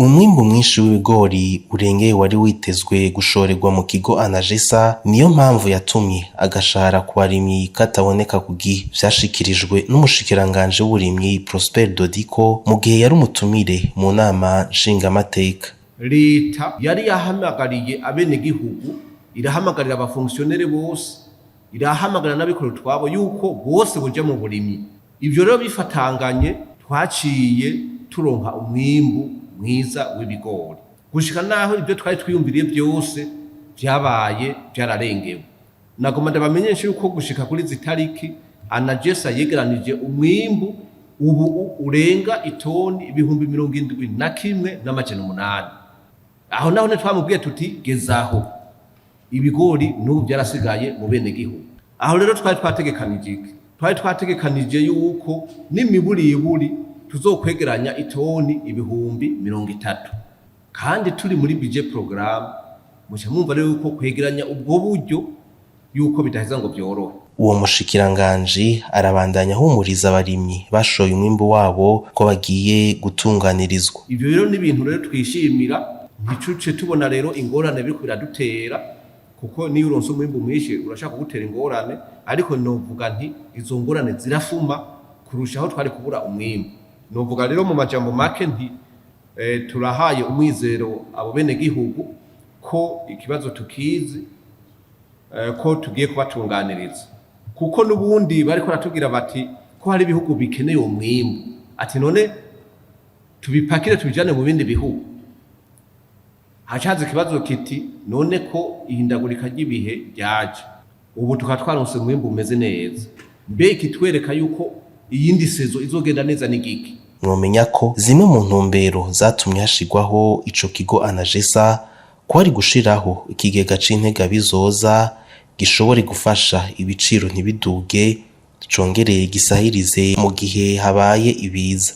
Umwimbu mwinshi w'ibigori urengeye wari witezwe gushorerwa mu kigo Anagesa, niyo mpamvu yatumye agashahara ku barimyi kataboneka ku gihe. Vyashikirijwe n'umushikiranganje w'uburimyi Prosper Dodiko mu gihe yari umutumire mu nama nshingamateka. Leta yari yahamagariye abenegihugu, irahamagarira abafonctionnaire bose, irahamagarira n'abikorera utwabo yuko bose boja mu burimyi. Ivyo rero bifatanganye twaciye turonka umwimbu mwiza w'ibigori. Gushika naho ibyo twari twiyumviriye byose byabaye byararengewe. Nagoma ndabamenyesha yuko gushika kuri zitariki Anagesa yegeranije umwimbu ubu urenga itoni ibihumbi 71,800. Aho naho ne twamubwiye tuti gezaho. Ibigori n'ubu byarasigaye mu bene gihugu. Aho rero twari twategekanije yuko n'imiburiburi tuzokwegeranya itoni ibihumbi 30. Kandi turi muri budget program muca mwumva rero yuko kwegeranya ubwo buryo yuko bidaheza ngo byorohe. Uwo mushikiranganje arabandanya humuriza abarimyi bashoye umwimbu wabo ko bagiye gutunganirizwa. Ivyo rero ni ibintu rero twishimira, nticuce tubona rero ingorane biriko biradutera, kuko niyo uronse umwimbu mwinshi urashaka gutera ingorane, ariko novuga nti izo ngorane zirafuma kurusha aho twari kubura umwimbu. Novuga rero mu majambo make nti turahaye umwizero abo bene gihugu ko ikibazo tukizi, ko tugiye kubatunganiriza, kuko nubundi bariko ratubwira bati ko hari ibihugu bikeneye umwimbu, ati none tubipakire tubijane mu bindi bihugu. Hacaze ikibazo kiti none ko ihindagurika ry'ibihe ryaje, ubu tukatwaronse umwimbu umeze neza, mbe ikitwereka yuko iyindi sezo izogenda neza n'igiki. Mwomenya ko zimwe mu ntumbero zatumye hashigwaho ico kigo Anagesa ko ari gushiraho ikigega c'intega bizoza gishobore gufasha ibiciro ntibiduge, congereye gisahirize mu gihe habaye ibiza.